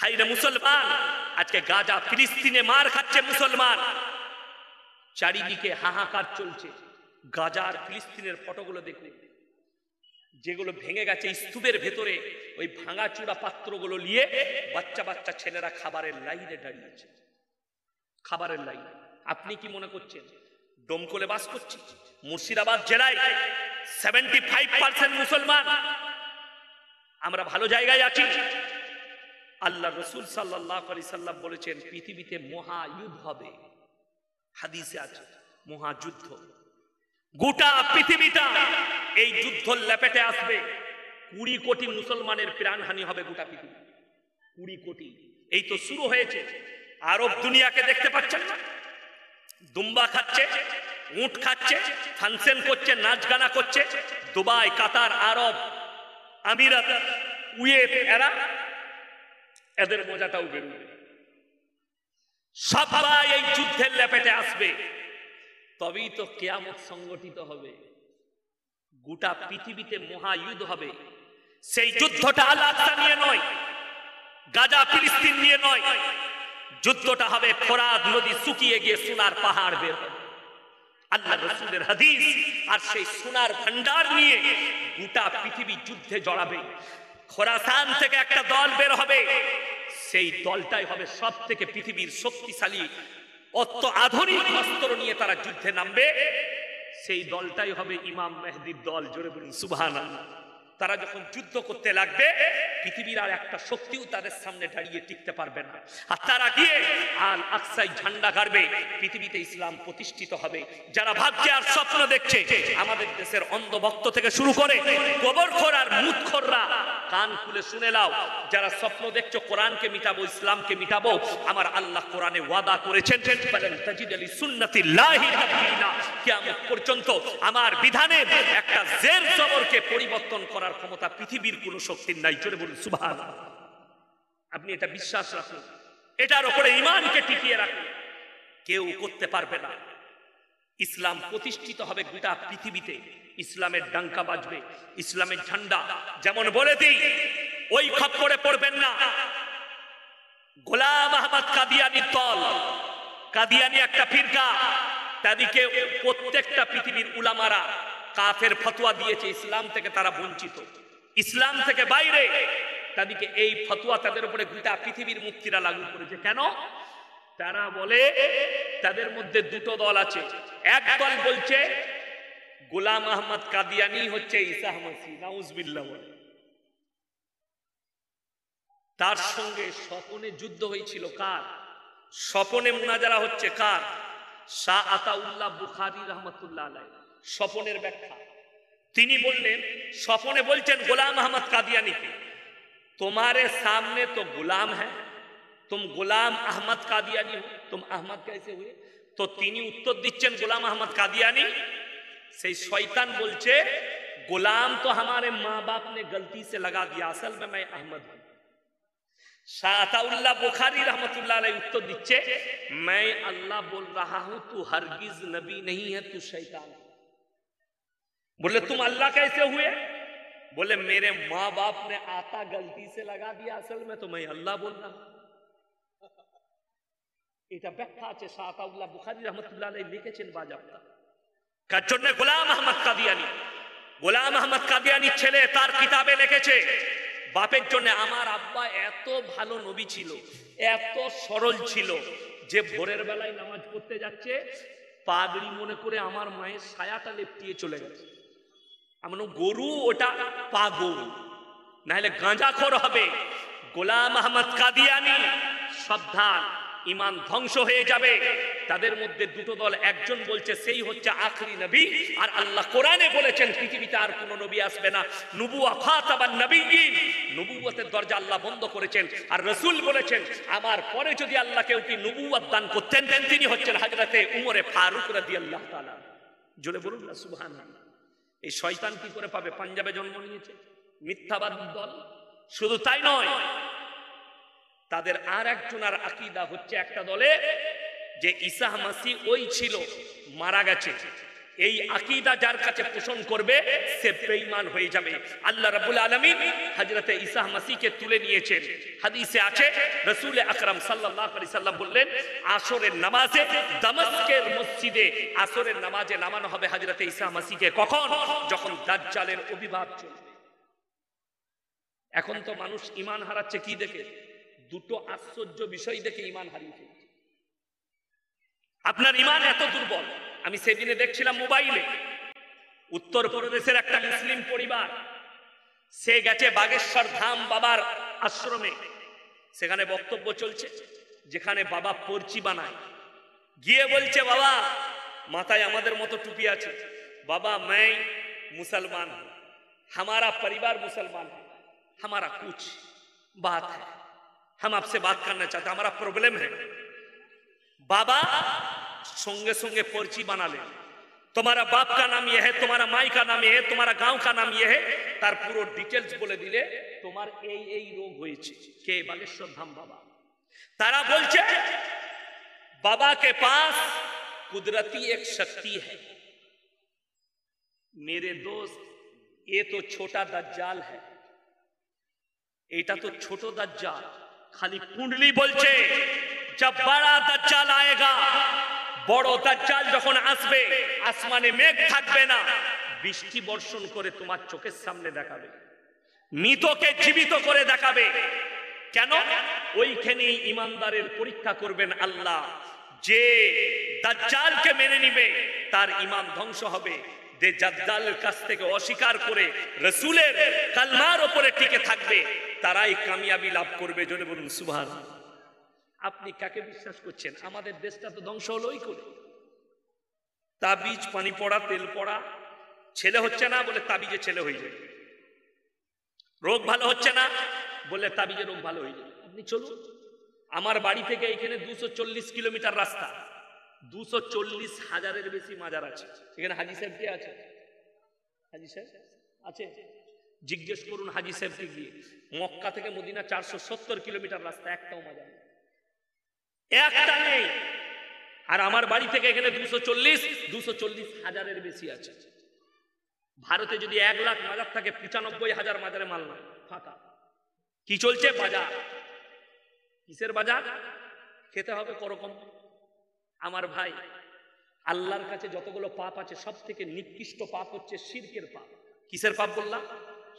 হাইরে মুসলমান, আজকে গাজা ফিলিস্তিনে মার খাচ্ছে মুসলমান, চারিদিকে হাহাকার চলছে। গাজা আর ফিলিস্তিনের ফটোগুলো দেখুন, যেগুলো ভেঙে গেছে স্তূপের ভেতরে, ওই ভাঙা চূড়া পাত্রগুলো নিয়ে বাচ্চা বাচ্চা ছেলেরা খাবারের লাইনে দাঁড়িয়েছে, খাবারের লাইন। আপনি কি মনে করছেন ডোমকলে বাস করছি? মুর্শিদাবাদ জেলায় 75% মুসলমান, আমরা ভালো জায়গায় আছি। আল্লাহ রসুল সাল্লাল্লাহু আলাইহি সাল্লাম বলেছেন পৃথিবীতে মহাযুদ্ধ হবে, হাদিসে আছে মহাযুদ্ধ। গোটা পৃথিবীটা এই যুদ্ধ লেপেটে আসবে। 20 কোটি মুসলমানের প্রাণহানি হবে গোটা পৃথিবী, 20 কোটি। এই তো শুরু হয়েছে। আরব দুনিয়াকে দেখতে পাচ্ছেন না, দুম্বা খাচ্ছে, উট খাচ্ছে, ফাংশন করছে, নাচ গানা করছে। দুবাই, কাতার, আরব আমিরাত, কুয়েত, এদের মজাটাও বেরোবে। সবাই এই যুদ্ধের লেপেটে আসবে, তবেই তো কিয়ামত সংগঠিত হবে। গোটা পৃথিবীতে মহাযুদ্ধ হবে। সেই যুদ্ধটা আল-আকসা নিয়ে নয়, গাজা ফিলিস্তিন নিয়ে নয়, যুদ্ধটা হবে ফোরাত নদী শুকিয়ে গিয়ে সোনার পাহাড় বের হবে। আল্লাহ রসুলের হাদিস। আর সেই সোনার ভান্ডার নিয়ে গোটা পৃথিবী যুদ্ধে জড়াবে। খোরাসান থেকে একটা দল বের হবে, সেই দলটাই হবে সব থেকে পৃথিবীর শক্তিশালী, অত আধুনিক অস্ত্র নিয়ে তারা যুদ্ধে নামবে। সেই দলটাই হবে ইমাম মেহদির দল। জোরে বলুন সুবহানাল্লাহ। তারা যখন যুদ্ধ করতে লাগবে, পৃথিবীর আর একটা শক্তিও তাদের সামনে দাঁড়িয়ে টিকতে পারবে না। আর তারা গিয়ে আল আকসায় ঝান্ডা গাড়বে, পৃথিবীতে ইসলাম প্রতিষ্ঠিত হবে। যারা ভাবছে আর স্বপ্ন দেখছে, আমাদের দেশের অন্ধভক্ত থেকে শুরু করে গোবরখোর আর মুতখোররা, কান খুলে শুনে নাও। যারা স্বপ্ন দেখছো কোরআনকে মিটাবো, ইসলামকে মিটাবো, আমার আল্লাহ কোরআনে ওয়াদা করেছেন ফালান তাজিদ লি সুন্নাতিল্লাহি তাবদীলা। কিয়ামত পর্যন্ত আমার বিধানের একটা জের জবরকে পরিবর্তন করার ক্ষমতা পৃথিবীর কোন শক্তির নাই। জোরে বলুন সুবহানাল্লাহ। আপনি এটা বিশ্বাস রাখুন, এটার উপরে ঈমানকে টিকিয়ে রাখুন, কেউ করতে পারবে না। ইসলাম প্রতিষ্ঠিত হবে গোটা পৃথিবীতে, ইসলামের ডাঙ্কা বাজবে, ইসলামের ঝান্ডা। যেমন বলে দিই, ওই খপ্পরে পড়বেন না। গোলাম আহমদ কাদিয়ানির দল, কাদিয়ানি একটা ফিরকা, তাদেরকে প্রত্যেকটা পৃথিবীর উলামারা কাফের ফতোয়া দিয়েছে, ইসলাম থেকে তারা বঞ্চিত, ইসলাম থেকে বাইরে। তাদেরকে এই ফতোয়া তাদের উপরে গোটা পৃথিবীর মুক্তিরা লাগু করেছে। কেন? তারা বলে তাদের মধ্যে দুটো দল আছে। এক দল বলছে গোলাম আহমদ কাদিয়ানি হচ্ছে ঈসা মাসীহ, নাউজুবিল্লাহ। তার সঙ্গে স্বপনে যুদ্ধ হয়েছিল। কার স্বপনে মুনাজারা হচ্ছে? কার? শাহ আতাউল্লাহ বুখারী রহমাতুল্লাহ আলাইহি স্বপনের ব্যাখ্যা। তিনি বললেন, স্বপনে বলছেন গোলাম আহমদ কাদিয়ানিকে, तुम्हारे सामने तो गुलाम है, तुम गुलाम अहमद कादियानी हो, तुम अहमद कैसे हुए? तो তিনি উত্তর দিচ্ছেন গোলাম আহমদ কাদিয়ানি। সেই শয়তান বলছে गुलाम तो हमारे माँ बाप ने गलती से लगा दिया, असल में मैं अहमद हूं। শাহ আতাউল্লাহ বুখারী रहमतुल्लाह अलैहि उत्तर দিচ্ছে, मैं अल्लाह बोल रहा हूं, तू हरगिज नबी नहीं है, तू शैतान। बोले तुम अल्लाह कैसे हुए? बोले मेरे माँ बाप ने आता गलती से लगा दिया, असल में तो मैं अल्लाह बोल रहा हूं। এটা ব্যাখ্যা আছে, শাহ আতাউল্লাহ বুখারী रहमतुल्लाह अलैहि লিখেছেন বাজাবতা। কার জন্য? গোলাম আহমদ কাদিয়ানি। গোলাম আহমদ কাদিয়ানি ছেলে তার কিতাবে লিখেছে বাপের জন্য, আমার আব্বা এত ভালো নবী ছিল, এত সরল ছিল, যে ভোরের বেলায় নামাজ পড়তে যাচ্ছে, পাগড়ি মনে করে আমার মায়ের ছায়াটা লেপটিয়ে চলে গেছে। আমরা গরু, ওটা পাগল, নাহলে গাঁজাখোর হবে। গোলাম আহমদ কাদিয়ানি সাবধান, ঈমান ধ্বংস হয়ে যাবে। তাদের মধ্যে দুটো দল, একজন বলছে সেই হচ্ছে আখরি নবী, আর আল্লাহ কোরআনে বলেছেন পৃথিবীতে আর কোন নবী আসবে না, নবুওয়া খাতাবান নবিয়্যিন, নবুওয়াতের দরজা আল্লাহ বন্ধ করেছেন। আর রাসূল বলেছেন আমার পরে যদি আল্লাহ কেউ কি নবুওয়াত দান করতেন, তিনি হচ্ছেন হযরতে উমরে ফারুক রাদিয়াল্লাহু তাআলা। জোরে বলুন না সুবহানাল্লাহ। এই শয়তান কি করে পাবে? পাঞ্জাবে জন্ম নিয়েছে, মিথ্যাবাদী দল। শুধু তাই নয়, তাদের আর একজনের আকীদা হচ্ছে একটা দলে যে ঈসা মাসীহ ওই ছিল, মারা গেছে, এই আকীদা যার কাছে পোষণ করবে সে বেঈমান হয়ে যাবে। আল্লাহ রাব্বুল আলামিন হযরতে ঈসা মসিহকে তুলে নিয়েছেন। হাদিসে আছে রাসূল আকরাম সাল্লাল্লাহু আলাইহি সাল্লাম বললেন, আসরের নামাজে দামাস্কের মসজিদে আসরের নামাজে নামানো হবে হযরতে ঈসা মসিহকে। কখন? যখন দাজ্জালের আবির্ভাব চলবে। এখন তো মানুষ ঈমান হারাচ্ছে কি দেখে? দুটো আশ্চর্য বিষয় দেখে ঈমান হারিয়ে ফেলছে। আপনার ঈমান এত দুর্বল। আমি সেদিনে দেখছিলাম মোবাইলে, উত্তরপ্রদেশের একটা মুসলিম পরিবার, সে গেছে বাগেশ্বর ধাম বাবার আশ্রমে, সেখানে বক্তব্য চলছে, যেখানে বাবা পর্চি বানায়। গিয়ে বলছে, বাবা মাথায় আমাদের মতো টুপি আছে, बाबा मैं मुसलमान हूं, हमारा परिवार मुसलमान है, हमारा कुछ बात है, हम आपसे बात करना चाहते हैं, हमारा प्रॉब्लम है। बाबा संगे संगे पर्ची बना ले, तुम्हारा बाप का नाम यह है, तुम्हारा माई का नाम यह है, तुम्हारा गांव का नाम यह है, तार पुरो डिटेल्स बोले दिले, तुम्हार এই রোগ হয়েছে। কে? বাগেশ্বর ধাম বাবা। तारा बोलছে बाबा के पास कुदरती एक शक्ति है। मेरे दोस्त ये तो छोटा दज्जाल है, এটা তো ছোট দাজ্জাল, খালি কুণ্ডলি বলছে जब बड़ा दज्जाल आएगा, বড় দাজ্জাল যখন আসবে আসমানে মেঘ থাকবে না, বৃষ্টি বর্ষণ করে তোমার চোখের সামনে দেখাবে, মৃতকে জীবিত করে দেখাবে। কেন? ওইখানেই ইমানদারের পরীক্ষা করবেন আল্লাহ। যে দাজ্জালকে মেনে নিবে তার ঈমান ধ্বংস হবে, যে দাজ্জালের কাছ থেকে অস্বীকার করে রাসূলের কালমার উপরে টিকে থাকবে তারাই কামিয়াবি লাভ করবে। জোরে বলুন সুবহানাল্লাহ। আপনি কাকে বিশ্বাস করছেন? আমাদের দেশটা তো ধ্বংস হলোই করে। তাবিজ, পানি পড়া, তেল পড়া, ছেলে হচ্ছে না বলে তাবিজে ছেলে হয়ে যায়, রোগ ভালো হচ্ছে না বলে তাবিজে রোগ ভালো হয়ে যায়। আপনি চলুন, আমার বাড়ি থেকে এখানে 240 কিলোমিটার রাস্তা, 240,000-এর বেশি মাজার আছে। এখানে হাজী সাহেব কে আছে? হাজী সাহেব আছে? জিজ্ঞেস করুন হাজী সাহেবকে গিয়ে। মক্কা থেকে মদিনা 470 কিলোমিটার রাস্তা, একটাও মাজার নেই, একটা নেই। আর আমার বাড়ি থেকে এখানে 240,000-এর বেশি আছে। ভারতে যদি 1 লাখ মাজার থাকে, 95,000 মাজারে মাল নাই, ফাঁকা। কি চলছে? বাজার। কিসের বাজার? খেতে হবে করকম। আমার ভাই, আল্লাহর কাছে যতগুলো পাপ আছে সব থেকে নিকৃষ্ট পাপ হচ্ছে শিরকের পাপ। কিসের পাপ বললাম?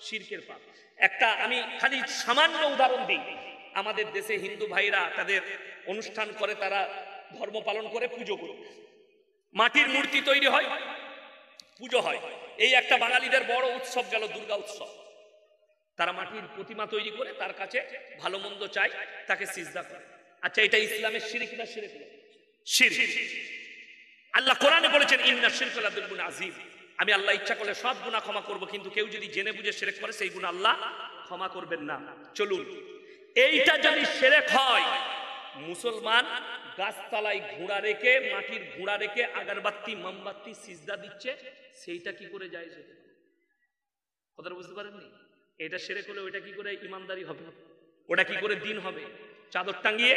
শিরকের পাপ। একটা আমি খালি সামান্য উদাহরণ দিই। আমাদের দেশে হিন্দু ভাইরা তাদের অনুষ্ঠান করে, তারা ধর্ম পালন করে, পুজো করে, মাটির মূর্তি তৈরি হয়, পুজো হয়। এই একটা বাঙালিদের বড় উৎসব গেল দুর্গা উৎসব। তারা মাটির প্রতিমা তৈরি করে তার কাছে ভালো মন্দ চাই, তাকে সিজদা করে। আচ্ছা, এটা ইসলামের শিরক না শিরক? শিরক। আল্লাহ কোরআনে বলেছেন ইন্না শিরকা লাযুলমুন আযীম। আমি আল্লাহ ইচ্ছা করলে সব গুনাহ ক্ষমা করব, কিন্তু কেউ যদি জেনে বুঝে শিরক করে সেই গুনাহ আল্লাহ ক্ষমা করবেন না। চলুন, এইটা যদি শিরক হয়, মুসলমান গাছতলায় ঘোড়া রেখে, মাটির ঘোড়া রেখে আগরবাতি মোমবাতি সিজদা দিচ্ছে, সেইটা কি করে জায়েজ হবে? কথাটা বুঝতে পারেননি? এটা শিরক হলে ওইটা কি করে ইমানদারি হবে? ওটা কি করে দিন হবে? চাদর টাঙিয়ে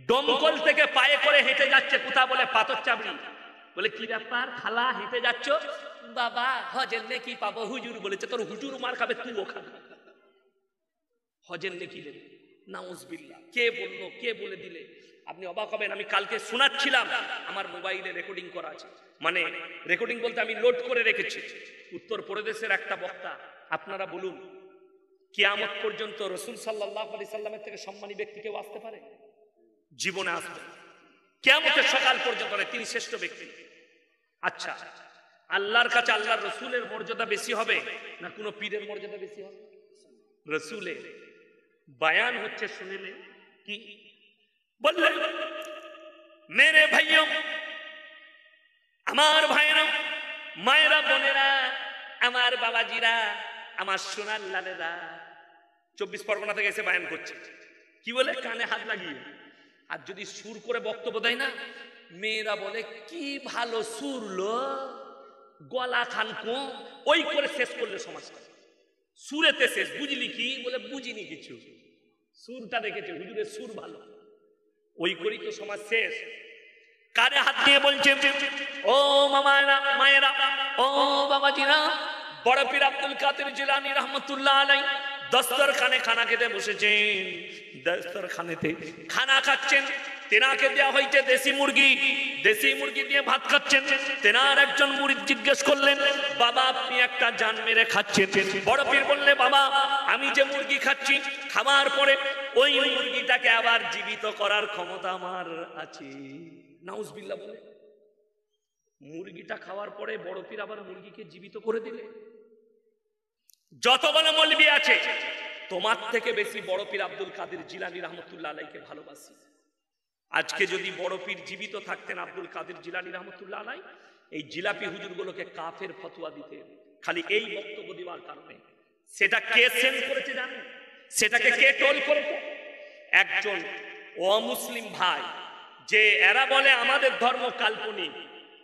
দমকল থেকে পায়ে করে হেঁটে যাচ্ছে, কোথা বলে পাথর চাবড়ি, বলে কি ব্যাপার খালা হেঁটে যাচ্ছ? বাবা হজের নেকি পাবো, হুজুর বলেছে। তোর হুজুর মার খাবে, তুইও খাবে। হজের নেকি দেবে? নাউজুবিল্লাহ। কে বললো? কে বলে দিলে? আপনি অবাক হবেন। আমি কালকে শোনাচ্ছিলাম, আমার মোবাইলে রেকর্ডিং করা আছে, মানে রেকর্ডিং বলতে আমি লোড করে রেখেছি। উত্তরপ্রদেশের একটা বক্তা, আপনারা বলুন, কিয়ামত পর্যন্ত রাসূল সাল্লাল্লাহু আলাইহি সাল্লামের থেকে সম্মানী ব্যক্তি কেউ আসতে পারে? জীবনে আসবে, কিয়ামতের সকাল পর্যন্ত তিনি শ্রেষ্ঠ ব্যক্তি। আচ্ছা, আল্লাহর কাছে আল্লাহর রাসূলের মর্যাদা বেশি হবে না কোনো পীরের মর্যাদা বেশি হবে? রাসূলের বয়ান হচ্ছে, শুনলে কি বললেন? মেরে ভাইও, আমার ভাইরা, মায়েরা, বোনেরা, আমার বাবাজিরা, আমার সোনার লালেরা, 24 পরগনা থেকে এসে বয়ান করছে। কি বলে? কানে হাত লাগিয়ে। আর যদি সুর করে বক্তব্য দেয় না, মেয়েরা বলে কি ভালো সুর লো, গলা খান কম, ওই করে শেষ করলে সমাজটা। সুরেতে শেষ। বুঝলি কি? বলে বুঝিনি কিছু, সুরটা দেখেছে, হুজুরের সুর ভালো, ওই করেই তো সমাজ শেষ। কানে হাত দিয়ে বলছে, ও মামারা মায়েরা, ও বাবাজিরা, বড় পীর আব্দুল কাদের জিলানী রহমতুল্লাহ আলাইহি দস্তরখানে খানা খেতে বসেছেন। দস্তরখানেতে খানা খাচ্ছেন, তেনাকে দেওয়া হয়েছে দেশি মুরগি, দেশি মুরগি দিয়ে ভাত খাচ্ছেন। তেনার একজন মুরিদ জিজ্ঞেস করলেন, বাবা আপনি একটা জান মেরে খাচ্ছেন? বড় পীর বললে, বাবা আমি যে মুরগি খাচ্ছি, খাওয়ার পরে ওই মুরগিটাকে আবার জীবিত করার ক্ষমতা আমার আছে। নাউজুবিল্লাহ বলে, মুরগিটা খাওয়ার পরে বড় পীর আবার মুরগিকে জীবিত করে দিলে? যতগুলো মৌলবি আছে তোমার থেকে বেশি বড় পীর আব্দুল কাদের জিলানী রহমতুল্লাহ আলাইহিকে ভালোবাসি। আজকে যদি বড় পীর জীবিত থাকতেন আব্দুল কাদের জিলানী রহমতুল্লাহ আলাইহি, এই জিলাপি হুজুরগুলোকে কাফের ফতোয়া দিতেন খালি এই বক্তব্য দেওয়ার কারণে। সেটা কে সেন্ড করেছে জানেন? সেটাকে কে টোল করেছে? একজন অমুসলিম ভাই, যে এরা বলে আমাদের ধর্ম কাল্পনিক,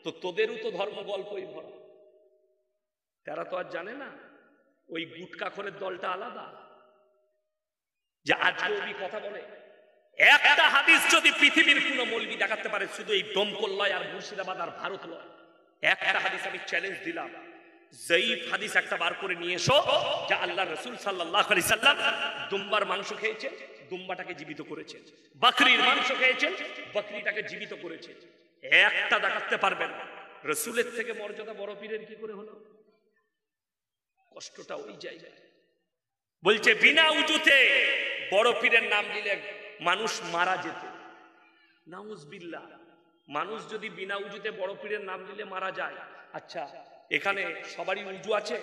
তো তোদেরও তো ধর্ম গল্পই ভরা। তারা তো আর জানে না ওই গুটকাখোরের দলটা আলাদা, যে আজকে কথা বলে। একটা হাদিস যদি পৃথিবীর কোনো মৌলবি দেখাতে পারে, শুধু এই দমকল লয় আর মুর্শিদাবাদ আর ভারত লয়, একটা হাদিস আমি চ্যালেঞ্জ দিলাম, জয়ীফ হাদিস একটা বার করে নিয়ে এসো, যা আল্লাহ রাসূল সাল্লাল্লাহু আলাইহি সাল্লাম দুম্বার মাংস খেয়েছেন, দুম্বাটাকে জীবিত করেছেন, বকরির মাংস খেয়েছেন, বকরিটাকে জীবিত করেছেন। একটা দেখাতে পারবেন। রাসূলের থেকে মর্যাদা বড় পীরের কি করে হলো? কষ্টটা ওই জায়গায়। বলছে বিনা উজুতে বড় পীরের নাম দিলে মানুষ মারা যেত। নাউজুবিল্লাহ, মানুষ যদি বিনা উজুতে বড় পীরের নাম দিলে মারা যায়। আচ্ছা, এখানে সবারই উজু আছে?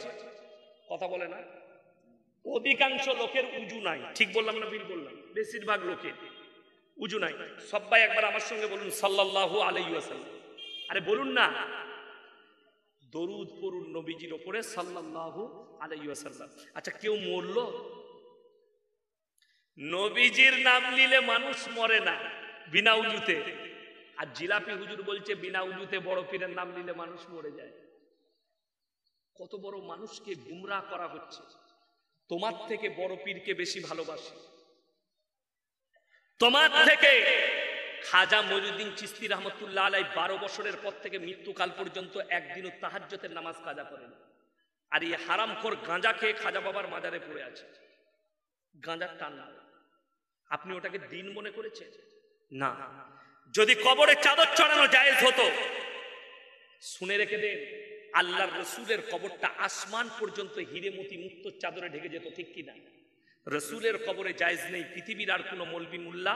কথা বলে না? অধিকাংশ লোকের উজু নাই। ঠিক বললাম না ভুল বললাম? বেশিরভাগ লোকের উজু নাই। সবাই একবার আমার সঙ্গে বলুন সাল্লাল্লাহু আলাইহি ওয়াসাল্লাম। আরে বলুন না, দরুদ পড়ুন নবীজির উপরে সাল্লাল্লাহু আলাইহি ওয়াসাল্লাম। আচ্ছা, কেউ মরলো? নবীজির নাম নিলে মানুষ মরে না বিনা উজুতে। আর জিলাপি হুজুর বলছে বিনা উজুতে বড় পীরের নাম নিলে মানুষ মরে যায়। কত বড় মানুষকে গুমরাহ করা হচ্ছে। তোমার থেকে বড় পীরকে বেশি ভালোবাসি। তোমার থেকে খাজা মঈনুদ্দিন চিশতি রহমতুল্লাহ আলাইহি 12 বছরের পর থেকে মৃত্যুকাল পর্যন্ত একদিনও তাহাজ্জুদের নামাজ কাজা করেন। আর এই হারামখোর গাঁজা খেয়ে খাজা বাবার মাজারে পড়ে আছে। গাঁজার টান না, আপনি ওটাকে দিন মনে করেছেন? না। যদি কবরে চাদর চড়ানো জায়েজ হতো, শুনে রেখে দেন, আল্লাহর রাসূলের কবরটা আসমান পর্যন্ত হিরে মতি মুক্ত চাদরে ঢেকে যেত, ঠিক কিনা? রাসূলের কবরে জায়েজ নেই, পৃথিবীর আর কোনো মৌলবি মুল্লা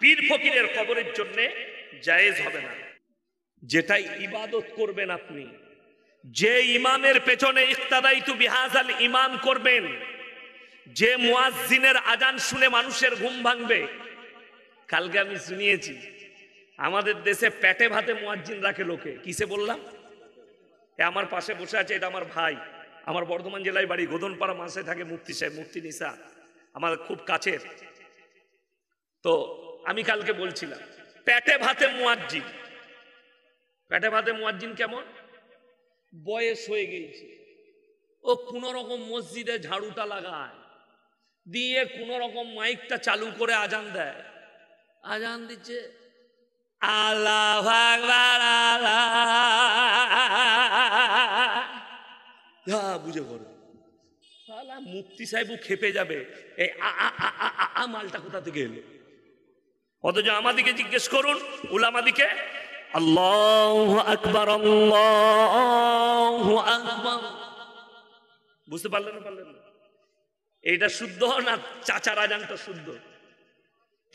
পীর ফকিরের কবরের জন্য জায়েজ হবে না। যেটাই ইবাদত করবেন আপনি, যে ইমামের পেছনে ইক্তাদাইতু বিহাযাল ইমাম করবেন, যে মুয়াজ্জিনের আজান শুনে মানুষের ঘুম ভাঙবে। কালকে আমি শুনিয়েছি আমাদের দেশে পেটে ভাতে মুয়াজ্জিন রাখে লোকে। কিসে বললাম? আমার পাশে বসে আছে, এটা আমার ভাই, আমার বর্ধমান জেলায় বাড়ি, গোদনপাড়া মাসে থাকে মুফতি সাহেব, মুফতি নিসা, আমার খুব কাছের। তো আমি কালকে বলছিলাম পেটে ভাতে মুয়াজ্জিন। পেটে ভাতে মুয়াজ্জিন কেমন? বয়স হয়ে গেছে, ও কোন রকম মসজিদে ঝাড়ুটা লাগায়, দিয়ে কোন রকম মাইকটা চালু করে আজান দেয়। আজান দিচ্ছে আল্লাহু আকবার, আল্লাহ বুঝে পড়ে। মুফতি সাহেব খেপে যাবে, এই মালটা কোথা থেকে এলো? অথচ আমাদিকে জিজ্ঞেস করুন, উলামাদিকে, আল্লাহু আকবার, আল্লাহু আকবার। বুঝতে পারলেন না? পারলেন না? এইটা শুদ্ধ না চাচার আজানটা শুদ্ধ?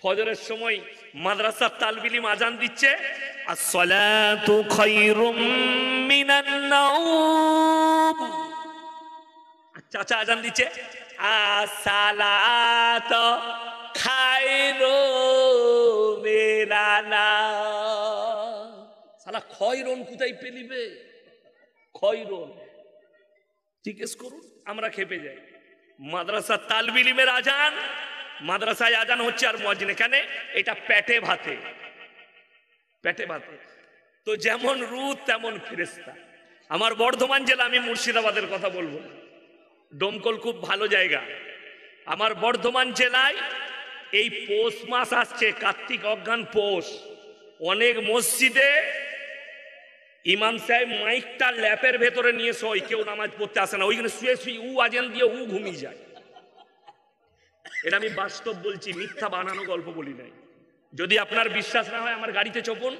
ফজরের সময় মাদ্রাসার তালবিল ইলম আজান দিচ্ছে, আসসালাতু খায়রুম মিনান নাওম। চাচা আজান দিচ্ছে আসসালাতু খায়রুম মিনান নাওম। শালা খয়রুন কোথায় পেলিবে? খয়রুন জিজ্ঞেস করুন, আমরা খেপে যাই। মাদ্রাসার তালবিল ইলমের আজান, মাদ্রাসায় আজান হচ্ছে আর মুয়াজ্জিন এখানে। এটা পেটে ভাতে, পেটে ভাতে। তো যেমন রূহ তেমন ফেরেশতা। আমার বর্ধমান জেলা, আমি মুর্শিদাবাদের কথা বলবো, ডোমকল খুব ভালো জায়গা। আমার বর্ধমান জেলায় এই পৌষ মাস আসছে, কার্তিক অজ্ঞান পৌষ, অনেক মসজিদে ইমাম সাহেব মাইকটা ল্যাপের ভেতরে নিয়ে শোয়, কেউ নামাজ পড়তে আসে না, ওইখানে শুয়ে শুয়ে আজান দিয়ে ঘুমিয়ে যায়। এটা আমি বাস্তব বলছি, মিথ্যা বানানো গল্প বলি নাই। যদি আপনার বিশ্বাস না হয় আমার গাড়িতে চপুন,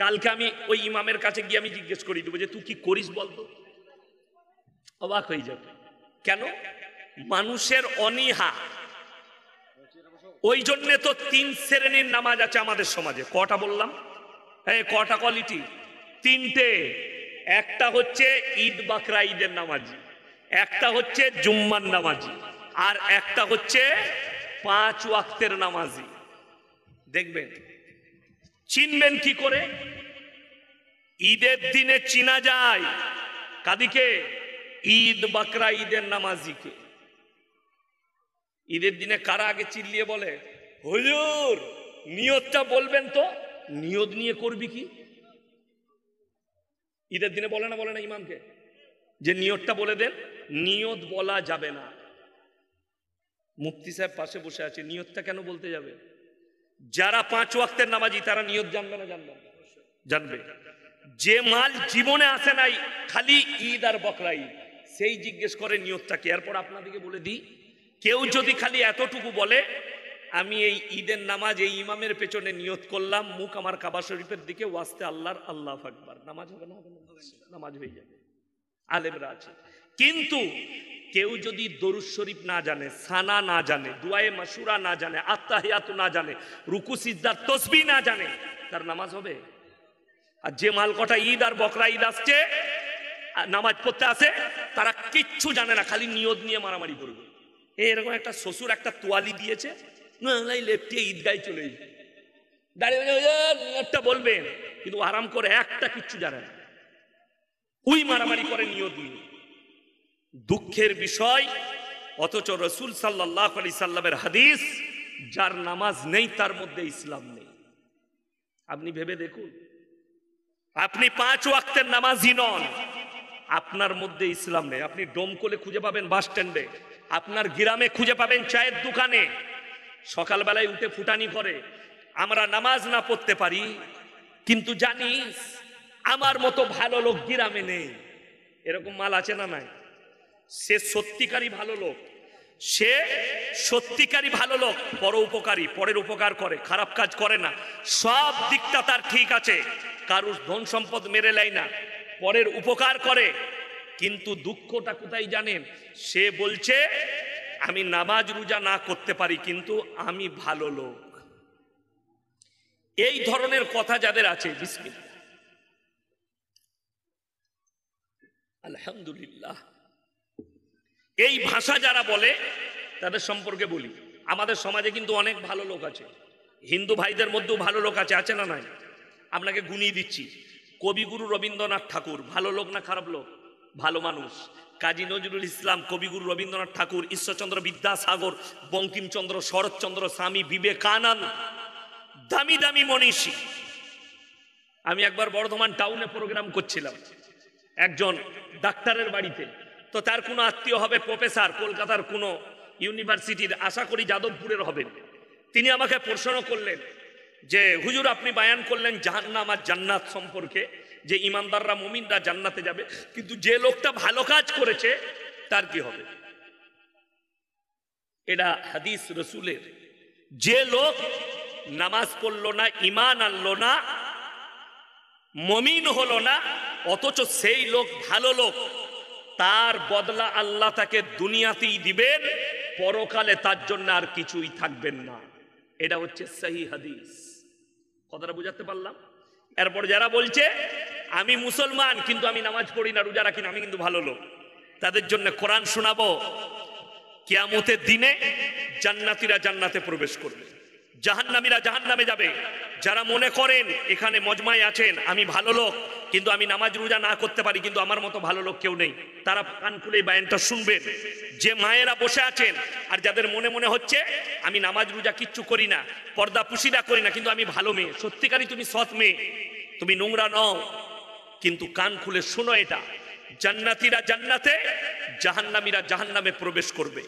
কালকে আমি ওই ইমামের কাছে গিয়ে আমি জিজ্ঞেস করি দেবো যে তুই কি করিস বলতো, অবাক হয়ে যাবে। কেন? মানুষের অনীহা। ওই জন্য তো 3 শ্রেণীর নামাজ আছে আমাদের সমাজে। কটা বললাম? হ্যাঁ, কটা কোয়ালিটি? 3টে। একটা হচ্ছে ঈদ বাকরা ঈদের নামাজি, একটা হচ্ছে জুম্মার নামাজি, আর একটা হচ্ছে 5 ওয়াক্তের নামাজি। দেখবেন চিনবেন কি করে? ঈদের দিনে চিনা যায় কাদিকে? ঈদ বাকরা ঈদের নামাজিকে। ঈদের দিনে কারা আগে চিল্লিয়ে বলে, হুজুর নিয়তটা বলবেন তো? নিয়ত নিয়ে করবি কি? ঈদের দিনে বলে না ইমামকে যে নিয়তটা বলে দেন? নিয়ত বলা যাবে না। মুফতি সাহেব পাশে বসে আছে, নিয়তটা কেন বলতে যাবে? যারা 5 ওয়াক্তের নামাজি তারা নিয়ত জানবে না? জানবে। যে মাল জীবনে আসে নাই, খালি ঈদ আর বকরা ঈদ, সেই জিজ্ঞেস করে নিয়তটা কি। এরপর আপনাদেরকে বলে দিই, কেউ যদি খালি এতটুকু বলে আমি এই ঈদের নামাজ এই ইমামের পেছনে নিয়ত করলাম, মুখ আমার কাবা শরীফের দিকে, ওয়াস্তে আল্লাহর আল্লাহু আকবার, নামাজ হবে না? নামাজ হয়ে যাবে, আলেমরা আছে। কিন্তু কেউ যদি দরুদ শরীফ না জানে, সানা না জানে, দুআয়ে মাসুরা না জানে, আত্তাহিয়াতু না জানে, রুকু সিজদার তাসবিহ না জানে, তার নামাজ হবে? আর যে মাল কটা ঈদ আর বকরা ঈদ আসছে নামাজ পড়তে আসে, তারা কিচ্ছু জানে না, খালি নিয়ত নিয়ে মারামারি করবে। এরকম একটা শ্বশুর একটা তোয়ালি দিয়েছে, লেপটিয়ে ঈদগায় চলে দাঁড়িয়ে বলবেন, কিন্তু আরাম করে একটা কিচ্ছু জানে না, ওই মারামারি করে নিয়ত নিয়ে। দুঃখের বিষয়, অথচ রাসূল সাল্লাল্লাহু আলাইহি সাল্লামের হাদিস, যার নামাজ নেই তার মধ্যে ইসলাম নেই। আপনি ভেবে দেখুন, আপনি 5 ওয়াক্তের নামাজি নন, আপনার মধ্যে ইসলাম নেই। আপনি ডোমকলে খুঁজে পাবেন বাস স্ট্যান্ডে, আপনার গ্রামে খুঁজে পাবেন চায়ের দোকানে, সকালবেলায় উঠে ফুটানি করে আমরা নামাজ না পড়তে পারি, কিন্তু জানিস আমার মতো ভালো লোক গ্রামে নেই। এরকম মাল আছে না নাই? সে সত্যিকারী ভালো লোক, সে সত্যিকারী ভালো লোক, পরোপকারী, পরের উপকার করে, খারাপ কাজ করে না, সব দিকটা তার ঠিক আছে, কারুর ধন সম্পদ মেরে নেয় না, পরের উপকার করে। কিন্তু দুঃখটা কোথায় জানেন? সে বলছে আমি নামাজ রোজা না করতে পারি কিন্তু আমি ভালো লোক। এই ধরনের কথা যাদের আছে, বিসমিল্লাহ, আলহামদুলিল্লাহ, এই ভাষা যারা বলে তাদের সম্পর্কে বলি, আমাদের সমাজে কিন্তু অনেক ভালো লোক আছে, হিন্দু ভাইদের মধ্যেও ভালো লোক আছে, আছে না নাই? আপনাকে গুনিয়ে দিচ্ছি, কবিগুরু রবীন্দ্রনাথ ঠাকুর ভালো লোক না খারাপ লোক? ভালো মানুষ। কাজী নজরুল ইসলাম, কবিগুরু রবীন্দ্রনাথ ঠাকুর, ঈশ্বরচন্দ্র বিদ্যাসাগর, বঙ্কিমচন্দ্র, শরৎচন্দ্র, স্বামী বিবেকানন্দ, দামি দামি মনীষী। আমি একবার বর্ধমান টাউনে প্রোগ্রাম করছিলাম একজন ডাক্তারের বাড়িতে, তো তার কোনো আত্মীয় হবে প্রফেসর, কলকাতার কোনো ইউনিভার্সিটির, আশা করি যাদবপুরের হবেন। তিনি আমাকে প্রশ্ন করলেন যে হুজুর আপনি বায়ান করলেন জাহান্নাম আর জান্নাত সম্পর্কে, যে ইমানদাররা মুমিনরা জান্নাতে যাবে, কিন্তু যে লোকটা ভালো কাজ করেছে তার কি হবে? এটা হাদিস রসুলের। যে লোক নামাজ পড়লো না, ঈমান আনলো না, মুমিন হলো না, অথচ সেই লোক ভালো লোক, তার বদলা আল্লাহ তাকে দুনিয়াতেই দিবেন, পরকালে তার জন্য আর কিছুই থাকবেন না। এটা হচ্ছে সহিহ হাদিস। কথাটা বুঝাতে পারলাম? এরপর যারা বলছে আমি মুসলমান কিন্তু আমি নামাজ পড়ি না, রোজা রাখি না, আমি কিন্তু ভালো লোক, তাদের জন্য কোরআন শোনাবো। কিয়ামতের দিনে জান্নাতীরা জান্নাতে প্রবেশ করবে, জাহান্নামীরা জাহান্নামে যাবে। যারা মনে করেন এখানে মজমায় আছেন আমি ভালো লোক কিন্তু আমি নামাজ রোজা না করতে পারি, কিন্তু আমার মতো ভালো লোক কেউ নেই, তারা কান খুলে বায়ানটা শুনবেন। যে মায়েরা বসে আছেন আর যাদের মনে মনে হচ্ছে আমি নামাজ রোজা কিচ্ছু করি না, পর্দা পুশিদা করি না, কিন্তু আমি ভালো মেয়ে, সত্যিকারই তুমি সৎ মেয়ে, তুমি নোংরা নও, কিন্তু কান খুলে শোনো, এটা জান্নাতীরা জান্নাতে, জাহান্নামীরা জাহান্নামে প্রবেশ করবে।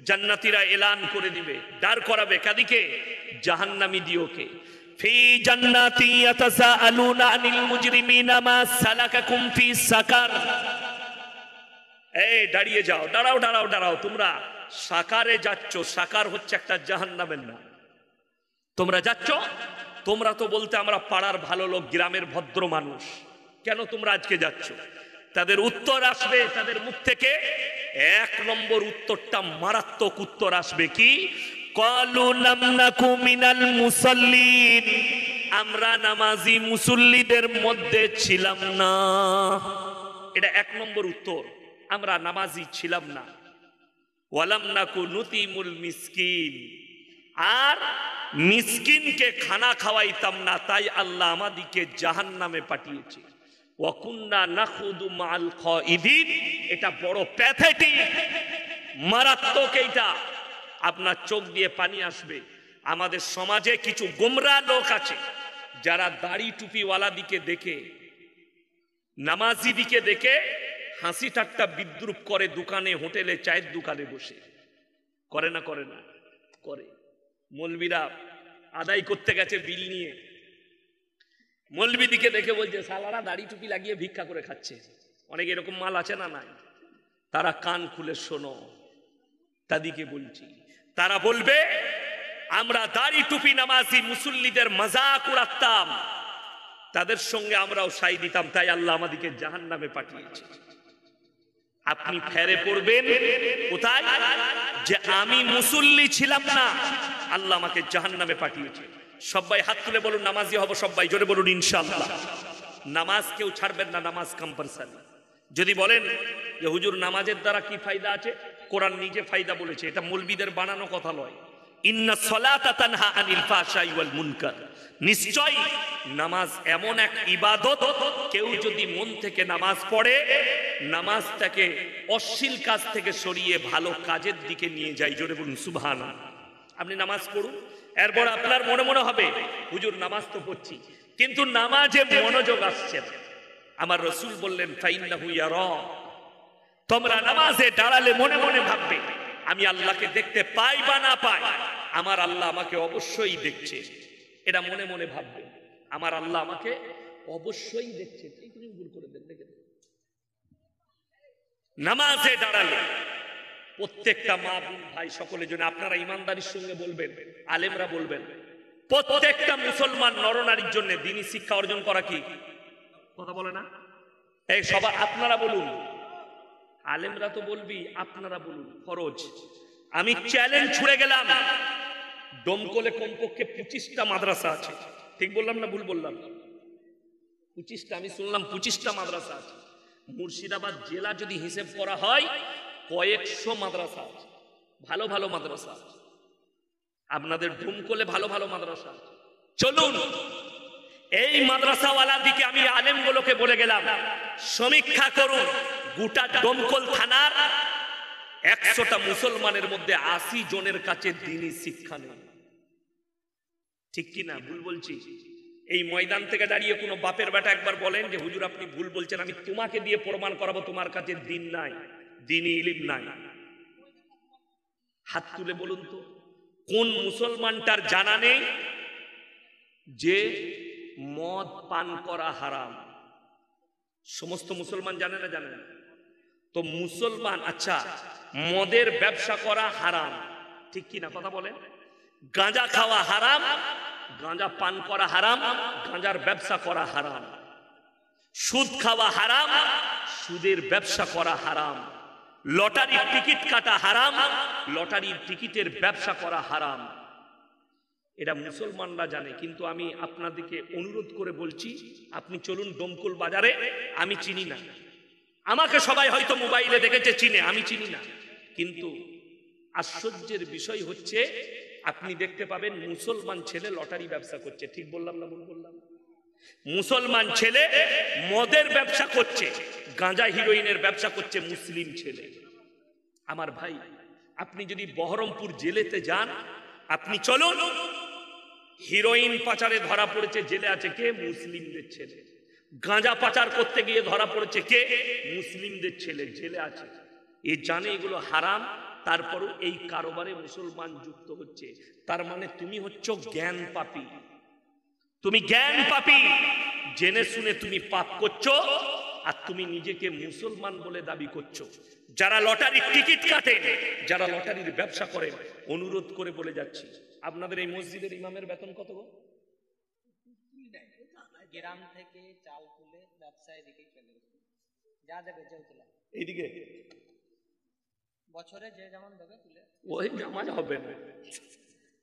জান্নাতীরা এলান করে দিবে, দাঁড় করাবে কাদিকে? জাহান্নামী দিওকে। ফি জান্নাতি ইয়াতাসাআলুনা আনিল মুজরিমিনা মা সালাকাকুম ফি সাকার। এই দাঁড়িয়ে যাও, দাঁড়াও দাঁড়াও দাঁড়াও, তোমরা সাকারে যাচ্ছ। সাকার হচ্ছে একটা জাহান্নামের নাম। তোমরা যাচ্ছ, তোমরা তো বলতে আমরা পাড়ার ভালো লোক, গ্রামের ভদ্র মানুষ, কেন তোমরা আজকে যাচ্ছ? তাদের উত্তর আসবে তাদের মুখ থেকে, এক নম্বর উত্তরটা মারাত্মক উত্তর আসবে, কি? ক্বালু লাম নাকু মিনাল মুসাল্লিন, আমরা নামাজি মুসল্লিদের মধ্যে ছিলাম না। এটা এক নম্বর উত্তর, আমরা নামাজি ছিলাম না। ওয়ালাম নাকু নুতিমুল মিসকিন, আর মিসকিনকে খানা খাওয়াইতাম না, তাই আল্লাহ আমাদিকে জাহান্নামে পাঠিয়েছে। ওয়া কুন্না নাখুদু মাআল খাইদিন, এটা বড় প্যাথেটিক, মারাত্মক। এইটা আপনার চোখ দিয়ে পানি আসবে। আমাদের সমাজে কিছু গোমরা লোক আছে যারা দাড়ি টুপিওয়ালা দিকে দেখে, নামাজি দিকে দেখে হাসি ঠাট্টা বিদ্রুপ করে, দোকানে, হোটেলে, চায়ের দোকানে বসে। করে না করে না? করে। মৌলবীরা আদায় করতে গেছে বিল নিয়ে, মৌলবী দিকে দেখে বলছে সালারা দাড়ি টুপি লাগিয়ে ভিক্ষা করে খাচ্ছে। অনেক এরকম মাল আছে না? নাই? তারা কান খুলে শোনো, তাদিকে বলছি, তারা বলবে আমরা দাড়ি টুপি নামাজি মুসল্লিদের মজাক উড়াতাম, তাদের সঙ্গে আমরাও সাই দিতাম, তাই আল্লাহ আমাদেরকে জাহান্নামে পাঠিয়েছে। আপনি ফেরে পড়বেন কোথায়? যে আমি মুসল্লি ছিলাম না, আল্লাহ আমাকে জাহান্নামে পাঠিয়েছে। সবাই হাত তুলে বলুন নামাজি হব, সবাই জোরে বলুন ইনশাআল্লাহ। নামাজ কেউ ছাড়বেন না, নামাজ কম্পালসারি। যদি বলেন যে হুজুর নামাজের দ্বারা কি ফায়দা আছে, কোরআন নিজে ফায়দা বলেছে, এটা মৌলবীদের বানানো কথা নয়। ইন্না সলাতা তানহা আনিল ফাহশাই ওয়াল মুনকার, নিশ্চয় নামাজ এমন এক ইবাদত, কেউ যদি মন থেকে নামাজ পড়ে, নামাজটাকে অশ্লীল কাজ থেকে সরিয়ে ভালো কাজের দিকে নিয়ে যায়। জোরে বলুন সুবহানাল্লাহ। আপনি নামাজ পড়ুন, এরপর আপনার মনে মনে হবে হুজুর নামাজ তো পড়ছি, কিন্তু নামাজে মনোযোগ আসছে না। আমার রাসূল বললেন ফাইন্নাহু ইয়ারা, তোমরা নামাজে দাঁড়ালে মনে মনে ভাববে আমি আল্লাহকে দেখতে পাই বা না পাই, আমার আল্লাহ আমাকে অবশ্যই দেখছে। এটা মনে মনে ভাববে, আমার আল্লাহ আমাকে অবশ্যই দেখছে। ভুল করে দেন, দেখেন নামাজে দাঁড়ালে প্রত্যেকটা মা বোন ভাই সকলের জন্য, আপনারা ইমানদারির সঙ্গে বলবেন, আলেমরা বলবেন, প্রত্যেকটা মুসলমান নরনারীর জন্য দ্বীনি শিক্ষা অর্জন করা কি কথা বলে না? এই সবাই আপনারা বলুন, আলেমরা তো বলবি, আপনারা বলুন ফরজ। আমি চ্যালেঞ্জ ছুড়ে গেলাম, ডোমকলে কমপক্ষে 25টা মাদ্রাসা আছে। ঠিক বললাম না ভুল বললাম? 25টা, আমি শুনলাম 25টা মাদ্রাসা আছে। মুর্শিদাবাদ জেলা যদি হিসেব করা হয় কয়েকশো মাদ্রাসা আছে, ভালো ভালো মাদ্রাসা আছে। আপনাদের ডোমকলে ভালো ভালো মাদ্রাসা আছে। চলুন এই মাদ্রাসাওয়ালা দিকে আমি আলেমগুলোকে বলে গেলাম, সমীক্ষা করুন গোটা ডোমকল থানার 100টা মুসলমানের মধ্যে 80 জনের কাছে দ্বীনি শিক্ষা নেই। ঠিক কি না? ভুল বলছি? এই ময়দান থেকে দাঁড়িয়ে কোনো বাপের বেটা একবার বলেন যে হুজুর আপনি ভুল বলছেন, আমি তোমাকে দিয়ে প্রমাণ করাবো তোমার কাছে দ্বীন নাই, দ্বীনি ইলম নাই। হাত তুলে বলুন তো, কোন মুসলমানটার জানা নেই যে মদ পান করা হারাম? সমস্ত মুসলমান জানে না? জানে না তো মুসলমান। আচ্ছা, মদের ব্যবসা করা হারাম, ঠিক কি না কথা বলেন? গাঁজা খাওয়া হারাম, গাঁজা পান করা হারাম, গাঁজার ব্যবসা করা হারাম। সুদ খাওয়া হারাম, সুদের ব্যবসা করা হারাম। লটারির টিকিট কাটা হারাম, লটারির টিকিটের ব্যবসা করা হারাম। এটা মুসলমানরা জানে, কিন্তু আমি আপনাদেরকে অনুরোধ করে বলছি, আপনি চলুন ডোমকল বাজারে, আমি চিনি না, আমাকে সবাই হয়তো মোবাইলে দেখেছে চিনে, আমি চিনি না, কিন্তু আশ্চর্যের বিষয় হচ্ছে আপনি দেখতে পাবেন মুসলমান ছেলে লটারি ব্যবসা করছে। ঠিক বললাম না ভুল বললাম? মুসলমান ছেলে মদের ব্যবসা করছে, গাঁজা হিরোইনের ব্যবসা করছে মুসলিম ছেলে। আমার ভাই, আপনি যদি বহরমপুর জেলেতে যান, আপনি চলুন, হিরোইন পাচারে ধরা পড়েছে, জেলে আছে কে? মুসলিমদের ছেলে। গাঁজা পাচার করতে গিয়ে ধরা পড়েছে কে? মুসলিমদের ছেলে, জেলে আছে। এ জানে এগুলো হারাম, তারপরও এই কারবারে মুসলমান যুক্ত হচ্ছে। তার মানে তুমি হচ্ছ জ্ঞান পাপী। তুমি জ্ঞান পাপী, জেনে শুনে তুমি পাপ করছো, আর তুমি নিজেকে মুসলমান বলে দাবি করছো। যারা লটারির টিকিট কাটেন, যারা লটারির ব্যবসা করেন, অনুরোধ করে বলে যাচ্ছি, আপনাদের এই মসজিদের ইমামের বেতন কত গো? গ্রাম থেকে চাল তুলে ব্যবসায় দিকে চলে যা দেবে যে তুলে এইদিকে বছরে যে যেমন দেবে তুলে ওই নামাজ হবে না,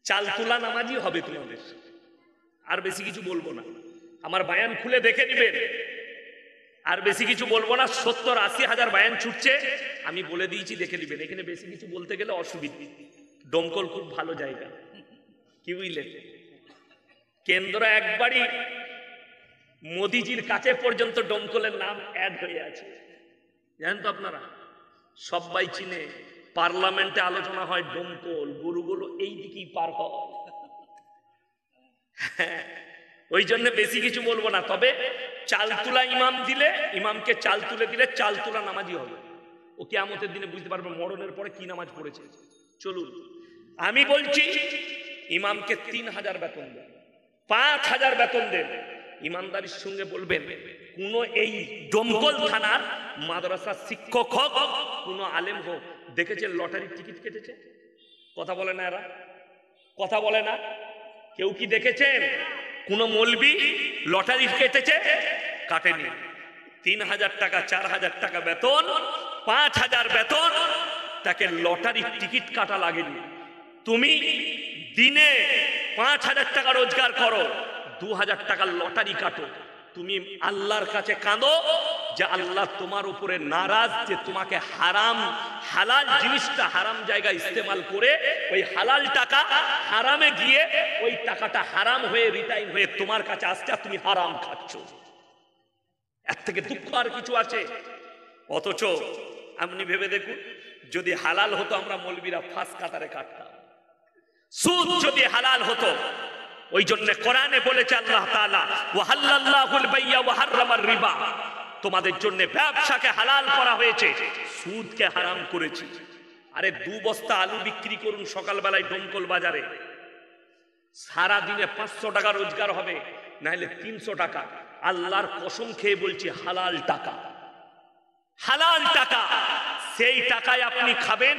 চাল তোলা নামাজই হবে তোমাদের। আর বেশি কিছু বলবো না, আমার বায়ান খুলে দেখে নিবেন, আর বেশি কিছু বলবো না। 70-80 হাজার বায়ান ছুটছে, আমি বলে দিয়েছি দেখে নিবেন। এখানে বেশি কিছু বলতে গেলে অসুবিধা। দমকল খুব ভালো জায়গা, কি বুঝলেন? কেন্দ্র একবারই মোদিজির কাছে পর্যন্ত দমকলের নাম অ্যাড হয়ে আছে, জানেন তো আপনারা? সবাই চিনে, পার্লামেন্টে আলোচনা হয় দমকল, গরুগুলো এই দিকেই পার হয়। ওই জন্য বেশি কিছু বলবো না। তবে চাল তুলা ইমাম দিলে, ইমামকে চাল তুলে দিলে চাল তুলা নামাজি হবে। ও কিয়ামতের দিনে বুঝতে পারবে মরণের পরে কি নামাজ পড়েছে। চলুন, আমি বলছি ইমামকে 3000 বেতন দেন, 5000 বেতন দেন। ইমানদারির সঙ্গে বলবেন, কোন এই দমকল থানার মাদ্রাসার শিক্ষক হোক, কোন আলেম হোক, দেখেছেন লটারির টিকিট কেটেছে? কথা বলে না এরা, কথা বলে না। কেউ কি দেখেছেন কোন মৌলবি লটারি কেটেছে? কাটেনি। 3000 টাকা, 4000 টাকা বেতন, 5000 বেতন, তাকে লটারির টিকিট কাটা লাগেনি। তুমি দিনে 5000 টাকা রোজগার করো, 2000 টাকার লটারি কাটো, তুমি আল্লাহর কাছে কাঁদো যে আল্লাহ তোমার উপরে নারাজ, যে তোমাকে হারাম হালাল জিনিসটা হারাম জায়গায় ইস্তেমাল করে ওই হালাল টাকা হারামে গিয়ে ওই টাকাটা হারাম হয়ে রিটার্ন হয়ে তোমার কাছে আসছে, আর তুমি হারাম খাচ্ছ। এর থেকে দুঃখ আর কিছু আছে? অথচ আপনি ভেবে দেখুন, যদি হালাল হতো আমরা মৌলবীরা ফাঁস কাতারে কাটতাম। সুদ যদি হালাল হতো, ওই জন্য কোরআনে বলেছে আল্লাহ তাআলা, ওয়া হাল্লাল্লাহুল বাইয়া ওয়া হাররামার রিবা, তোমাদের জন্য ব্যবসাকে হালাল করা হয়েছে, সুদকে হারাম করেছি। আরে 2 বস্তা আলু বিক্রি করুন সকালবেলায় দমকল বাজারে, সারা দিনে 500 টাকা রোজগার হবে, নাহলে 300 টাকা। আল্লাহর কসম খেয়ে বলছি, হালাল টাকা, হালাল টাকা। সেই টাকায় আপনি খাবেন,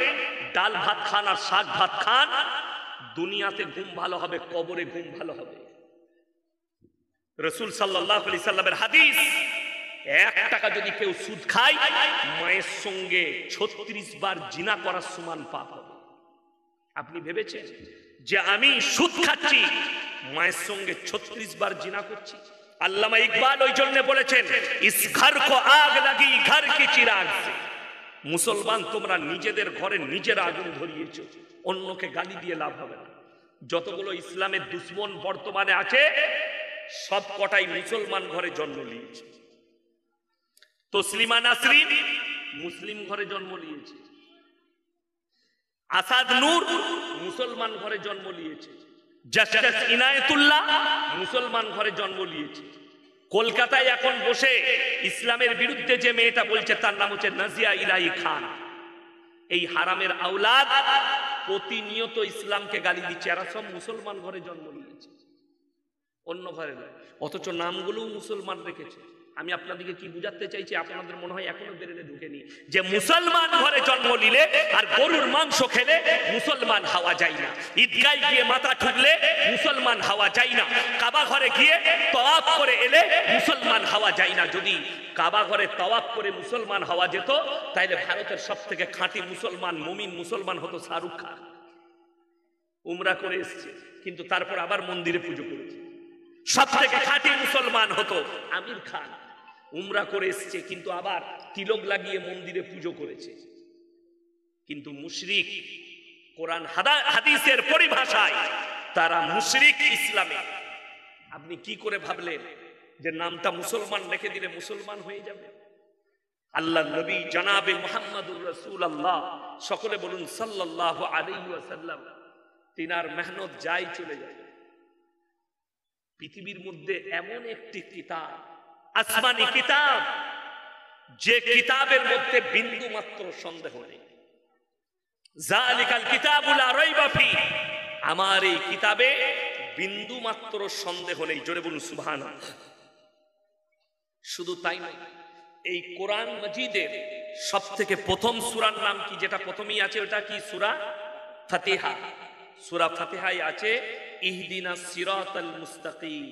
ডাল ভাত খান আর শাক ভাত খান, দুনিয়াতে ঘুম ভালো হবে, কবরে ঘুম ভালো হবে। রাসূল সাল্লাল্লাহু আলাইহি সাল্লামের হাদিস, 1 টাকা যদি কেউ সুদ খায়, মায়ের সঙ্গে 36 বার জিনা করার সমান পাপ হবে। আপনি ভেবেছেন যে আমি সুদ খাচ্ছি, মায়ের সঙ্গে 36 বার জিনা করছি? আল্লামা ইকবাল ওই জন্য বলেছেন, ইস ঘর কো আগ লাগি ঘর কি চিরাগ সে। মুসলমান, তোমরা নিজেদের ঘরে নিজের আগুন ধরিয়েছো, অন্যকে গালি দিয়ে লাভ হবে না। যতগুলো ইসলামের দুশ্মন বর্তমানে আছে, সব কটাই মুসলমান ঘরে জন্ম নিয়েছে। তসলিমা নাসরিন মুসলিম ঘরে জন্ম নিয়েছে, আসাদ নূর মুসলমান ঘরে জন্ম নিয়েছে, জাস্টিস ইনায়েতুল্লাহ মুসলমান ঘরে জন্ম নিয়েছে। কলকাতায় এখন বসে ইসলামের বিরুদ্ধে যে মেয়েটা বলছে, তার নাম হচ্ছে নাজিয়া ইলাহি খান। এই হারামের আওলাদ প্রতিনিয়ত ইসলামকে গালি দিচ্ছে। এরা সব মুসলমান ঘরে জন্ম নিয়েছে, অন্য ঘরে নয়। অথচ নামগুলোও মুসলমান রেখেছে। আমি আপনাদেরকে কি বুঝাতে চাইছি, আপনাদের মনে হয় এখনো বেরেনে ঢুকেনি, যে মুসলমান ঘরে জন্ম নিলে আর গরুর মাংস খেলে মুসলমান হওয়া যায় না, ঈদগায় গিয়ে মাথা ঠুকলে মুসলমান হওয়া যায় না, কাবা ঘরে গিয়ে তওয়াফ করে এলে মুসলমান হওয়া যায় না। যদি কাবা ঘরে তওয়াফ করে মুসলমান হওয়া যেত, তাহলে ভারতের সব থেকে খাঁটি মুসলমান মুমিন মুসলমান হতো শাহরুখ খান। উমরা করে এসছে, কিন্তু তারপর আবার মন্দিরে পুজো করেছে। সব থেকে খাঁটি মুসলমান হতো আমির খান, উমরা করে এসছে, কিন্তু আবার তিলক লাগিয়ে মন্দিরে পুজো করেছে। কিন্তু মুশরিক, কোরআন হাদিসের পরিভাষায় তারা মুশরিক ইসলামে। আপনি কি করে ভাবলেন যে নামটা মুসলমান রেখে দিলে মুসলমান হয়ে যাবে? আল্লাহ নবী জনাবে মুহাম্মদুর রাসূলুল্লাহ, সকলে বলুন সাল্লাল্লাহু আলাইহি ওয়াসাল্লাম, তিনার মেহনত যাই চলে যায়। পৃথিবীর মধ্যে এমন একটি কিতাব, আসমানি কিতাব, যে কিতাবের মধ্যে বিন্দু মাত্র সন্দেহ নেই। জালিকাল কিতাবু লা রাইবা ফি, আমার এই কিতাবে বিন্দু মাত্র সন্দেহ নেই। জোরে বলুন সুবহানাল্লাহ। শুধু তাই নয়, এই কোরআন মাজিদের সব থেকে প্রথম সূরার নাম কি, যেটা প্রথমেই আছে ওটা কি? সূরা ফাতিহা। সূরা ফাতিহায় আছে ইহদিনাস সিরাতাল মুস্তাকিম,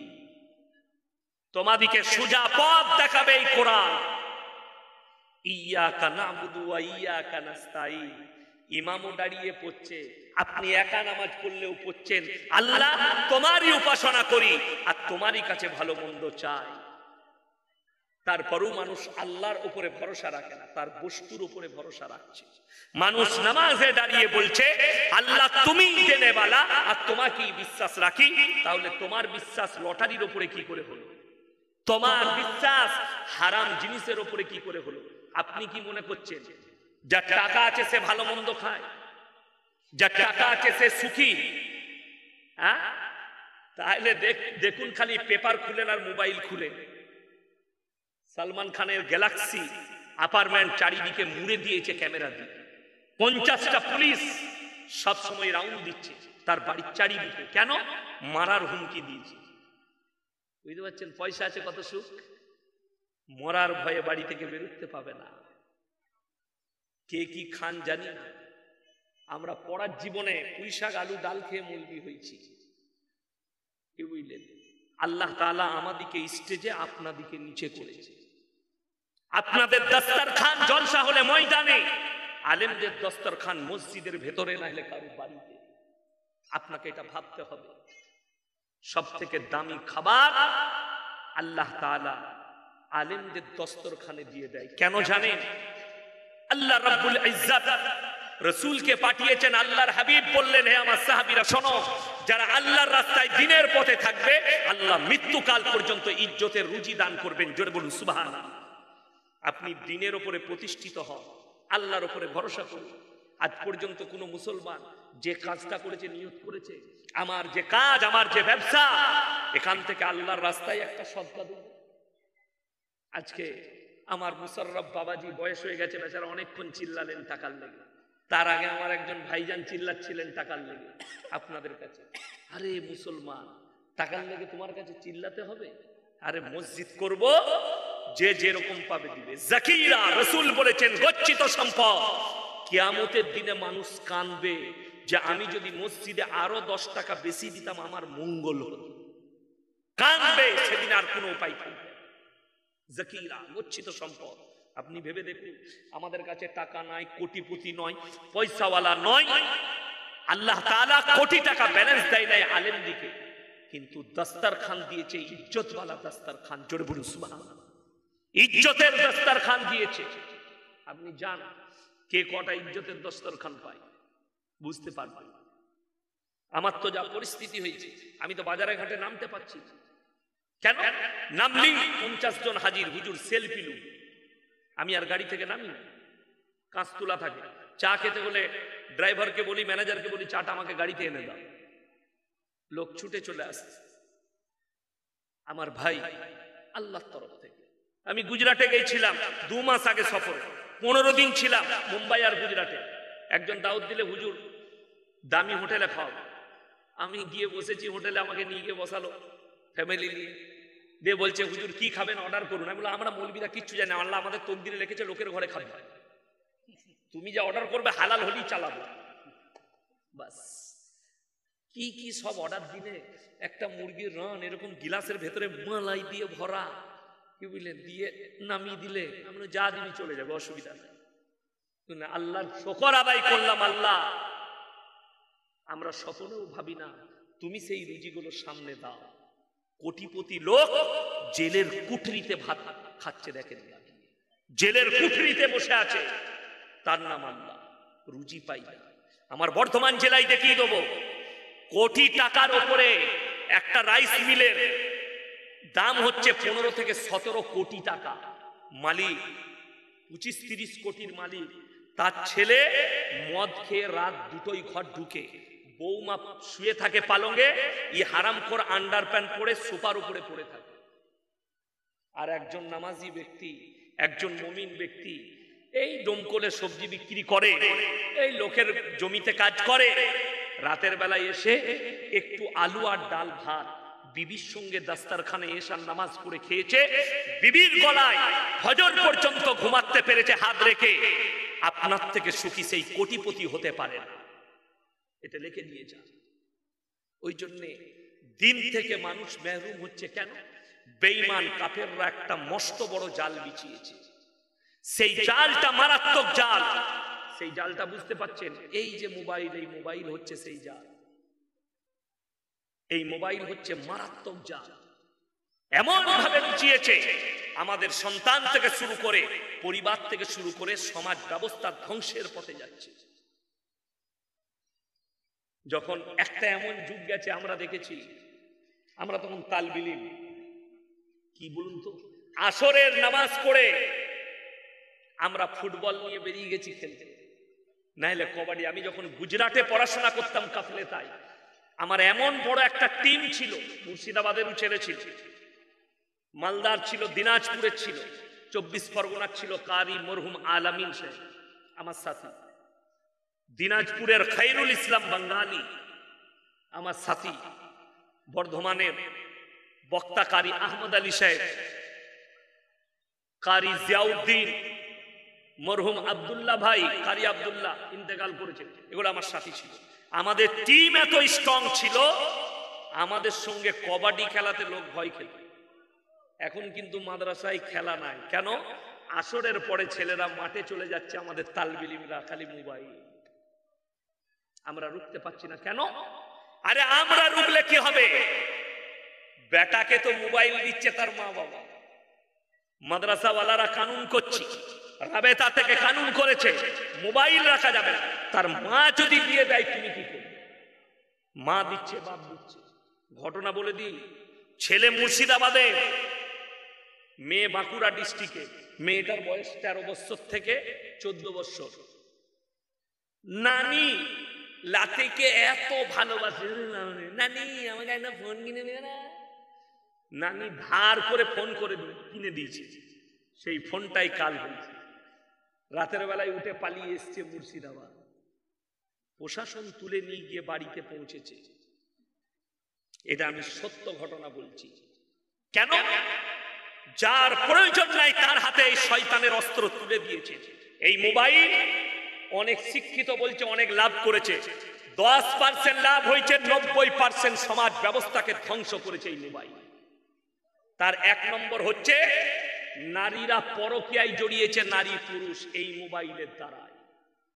তোমাদিকে সোজা পথ দেখাবে এই কোরআন। ইয়াকা নাবুদু ওয়া ইয়াকা নাস্তাইন, ইমামও দাঁড়িয়ে পড়ছে, আপনি একা নামাজ পড়লেও পড়ছেন, আল্লাহ তোমারই উপাসনা করি আর তোমারই কাছে ভালো মন্দ চাই। তারপরেও মানুষ আল্লাহর উপরে ভরসা রাখে না, তার বস্তুর উপরে ভরসা রাখছে। মানুষ নামাজে দাঁড়িয়ে বলছে আল্লাহ তুমি দেনেওয়ালা আর তোমাকেই বিশ্বাস রাখি। তাহলে তোমার বিশ্বাস লটারির উপরে কি করে হলো? তোমার বিশ্বাস হারাম জিনিসের উপরে কি করে হলো? আপনি কি মনে করছেন যার টাকা আছে সে ভালো মন্দ খায়, যার টাকা আছে সে সুখী? হ্যাঁ, তাহলে দেখুন, খালি পেপার খুলেন আর মোবাইল খুলেন, সালমান খানের গ্যালাক্সি অ্যাপার্টমেন্ট চারিদিকে মুড়ে দিয়েছে ক্যামেরা দিয়ে, 50টা পুলিশ সব সময় রাউন্ড দিচ্ছে তার বাড়ির চারিদিকে। কেন? মারার হুমকি দিয়েছে। বুঝতে পারছেন? পয়সা আছে কত সুখ, মরার ভয়ে বাড়ি থেকে বেরোতে পাবে না। কে কি খান জানি না। আমরা পড়ার জীবনে পুঁই শাক আলু ডাল খেয়ে মৌলবি হয়েছি, কি বুঝলেন? আল্লাহ তাআলা আমাদিকে স্টেজে আপনাদিকে নিচে করেছে। আপনাদের দস্তরখান জলসা হলে ময়দানে, আলেমদের দস্তরখান মসজিদের ভেতরে, না হলে কারো বাড়িতে। আপনাকে এটা ভাবতে হবে। সব থেকে দামি খাবার আল্লাহ তাআলা আলেমদের দস্তরখানে দিয়ে দেয়। কেন জানেন? আল্লাহ রাব্বুল ইজ্জত রাসূলকে পাঠিয়েছেন। আল্লাহর হাবিব বললেন, হে আমার সাহাবীরা শোনো, যারা আল্লাহর রাস্তায় দিনের পথে থাকবে আল্লাহ মৃত্যুকাল পর্যন্ত ইজ্জতের রুজি দান করবেন। জোরে বলুন সুবহানাল্লাহ। আপনি দিনের উপরে প্রতিষ্ঠিত হন, আল্লাহর উপরে ভরসা করুন। আজ পর্যন্ত কোন মুসলমান যে কাজটা করেছে, নিয়ত করেছে আমার যে কাজ, আমার যে ব্যবসা, এখান থেকে আল্লাহর রাস্তায় একটা সদকা দেব। আজকে আমার মুশাররফ বাবাজি বয়স হয়ে গেছে, বেচারা অনেকক্ষণ চিল্লালেন টাকার লেগে। তার আগে আমার একজন ভাইজান চিল্লাচ্ছিলেন টাকার লেগে আপনাদের কাছে। আরে মুসলমান, টাকার লেগে তোমার কাছে চিল্লাতে হবে? আরে মসজিদ করব, যে যেরকম পাবে দিবে। জাকিরা, রাসূল বলেছেন গচ্ছিত সম্পদ। কিয়ামতের দিনে মানুষ কাঁদবে যে আমি যদি মসজিদে আরো 10 টাকা বেশি দিতাম আমার মঙ্গল হতো। কাঁদবে, সেদিন আর কোনো উপায় থাকবে না। জাকিরা, গচ্ছিত সম্পদ। আপনি ভেবে দেখুন, আমাদের কাছে টাকা নাই, কোটিপতি নয়, পয়সাওয়ালা নয়, আল্লাহ তাআলা কোটি টাকা ব্যালেন্স দেয় নাই আলেম দিকে, কিন্তু দস্তরখান দিয়েছে ইজ্জতওয়ালা দস্তরখান। জোরে বলুন সুবহানাল্লাহ। ইজ্জতের দস্তরখান দিয়েছে। আপনি জান কে কটা ইজ্জতের দস্তরখান পায়, বুঝতে পারবেন। আমার তো যা পরিস্থিতি হয়েছে, আমি তো বাজারে ঘাটে নামতে পারছি না। কেন? নামলি 50 জন হাজির, হুজুর সেলফি লু। আমি আর গাড়ি থেকে নামি না, কাঁচ তোলা থাকে। চা খেতে হলে ড্রাইভারকে বলি, ম্যানেজারকে বলি, চাটা আমাকে গাড়িতে এনে দাও। লোক ছুটে চলে আসছে। আমার ভাই আল্লাহর তরফ থেকে। আমি গুজরাটে গিয়েছিলাম 2 মাস আগে সফরে, 15 দিন ছিলাম মুম্বাই আর গুজরাটে। একজন দাওয়াত দিলে, হুজুর দামি হোটেলে খাও। আমি গিয়ে বসেছি হোটেলে, আমাকে নিয়ে গিয়ে বসালো ফ্যামিলি নিয়ে, দিয়ে বলছে হুজুর কি খাবেন অর্ডার করুন। আমি বললাম আমরা মৌলবীরা কিচ্ছু জানি না, আল্লাহ আমাদের তকদিরে লিখেছে লোকের ঘরে খাবে, তুমি যা অর্ডার করবে হালাল হলেই চালাবো। বাস, কি কি সব অর্ডার দিলে, একটা মুরগির রান এরকম গিলাসের ভেতরে মালাই দিয়ে ভরা, কি বুঝলেন, দিয়ে নামিয়ে দিলে আমরা যা দিবি চলে যাবে, অসুবিধা নেই। আল্লাহর শুকর আদায় করলাম। আল্লাহ, আমরা স্বপ্নেও ভাবি না তুমি সেই রুজিগুলো সামনে দাও। কোটিপতি লোক জেলের কুঠরিতে ভাত খাচ্ছে, দেখেন, জেলের কুঠরিতে বসে আছে, তার নাম আল্লাহ, রুজি পাই না। আমার বর্ধমান জেলায় দেখিয়ে দেবো, কোটি টাকার উপরে একটা রাইস মিলের দাম হচ্ছে 15 থেকে 17 কোটি টাকা। মালিক 25-30 কোটির মালিক, তার ছেলে মদ খেয়ে রাত 2টোয় ঘর ঢুকে, বৌমা শুয়ে থাকে পালঙ্গে, ই হারামখোর আন্ডারপ্যান্ট পরে সোফার উপরে পড়ে থাকে। আর একজন নামাজি ব্যক্তি, একজন মুমিন ব্যক্তি এই ডোমকলে সবজি বিক্রি করে, এই লোকের জমিতে কাজ করে, রাতের বেলায় এসে একটু আলু আর ডাল ভাত বিবির সঙ্গে দাস্তারখানে এসার নামাজ পড়ে খেয়েছে, বিবির গলায় ফজর পর্যন্ত ঘুমাতে পেরেছে হাত রেখে। আপনার থেকে সুখী সেই কোটিপতি হতে পারে না, এটা লিখে দিয়ে যান। ওই জন্যে দিন থেকে মানুষ মেহরুম হচ্ছে কেন? বেঈমান কাফেররা একটা মস্ত বড় জাল বিছিয়েছে, সেই জালটা মারাত্মক জাল। সেই জালটা বুঝতে পাচ্ছেন? এই যে মোবাইল, এই মোবাইল হচ্ছে সেই জাল। এই মোবাইল হচ্ছে মারাত্মক জাল। এমন ভাবে বিছিয়েছে, আমাদের সন্তান থেকে শুরু করে, পরিবার থেকে শুরু করে সমাজ ব্যবস্থা ধ্বংসের পথে যাচ্ছে। যখন একটা এমন যুগ গেছে আমরা দেখেছি, আমরা তখন তালবিলিম, কি বলুন তো, আসরের নামাজ পড়ে আমরা ফুটবল নিয়ে বেরিয়ে গেছি খেলতে, নাইলে কবাডি। আমি যখন গুজরাটে পড়াশোনা করতাম কাফলে, তাই আমার এমন বড় একটা টিম ছিল, মুর্শিদাবাদেরও ছেলে ছিল, মালদার ছিল, দিনাজপুরের ছিল, 24 পরগনার ছিল কারি মরহুম আলামিন সাহেব আমার সাথী, দিনাজপুরের খায়রুল ইসলাম বাঙ্গালী আমার সাথী, বর্ধমানের বক্তা কারি আহমদ আলী সাহেব, কারি জিয়াউদ্দিন, মরহুম আব্দুল্লাহ ভাই, কারি আব্দুল্লাহ ইন্তেকাল করেছেন, এগুলো আমার সাথী ছিল। আমাদের টিম এত স্ট্রং ছিল, আমাদের সঙ্গে কবাডি খেলাতে লোক ভয় খেত। এখন কিন্তু মাদ্রাসায় খেলা নাই, কেন? আসরের পরে ছেলেরা মাঠে চলে যাচ্ছে, আমাদের তালবিলিমরা খালি মোবাইল। আমরা রুখতে পারছি না, কেন? আরে আমরা রুখলে কি হবে? বেটাকে তো মোবাইল দিচ্ছে তার মা বাবা, মাদ্রাসাওয়ালারা কানুন করছে, রাবেতা থেকে কানুন করেছে মোবাইল রাখা যাবে না। তার মা যদি দিয়ে দেয় তুমি কি করবে? মা দিচ্ছে, বাপ দিচ্ছে। ঘটনা বলে দিই, ছেলে মুর্শিদাবাদে, মেয়ে বাঁকুড়া ডিস্ট্রিক্টে। মেয়েটার বয়স 13 বছর থেকে 14 বছর। নানি লাতিকে এত ভালোবাসে, নানি আমাকে একটা ফোন কিনে দেবে না? নানি ধার করে ফোন করে কিনে দিয়েছে, সেই ফোনটাই কাল হয়েছে। রাতের বেলায় উঠে পালিয়ে এসছে মুর্শিদাবাদ, প্রশাসন তুলে নিয়ে গিয়ে বাড়িতে পৌঁছেছে। এটা আমি সত্য ঘটনা বলছি। কেন? যার প্রয়োজন নাই তার হাতে এই শয়তানের অস্ত্র তুলে দিয়েছে। এই মোবাইল অনেক শিক্ষিত বলছে অনেক লাভ করেছে, 10% লাভ হয়েছে, 90% সমাজ ব্যবস্থাকে ধ্বংস করেছে এই মোবাইল। তার 1 নম্বর হচ্ছে নারীরা পরকীয়ায় জড়িয়েছে, নারী পুরুষ এই মোবাইলের দ্বারা।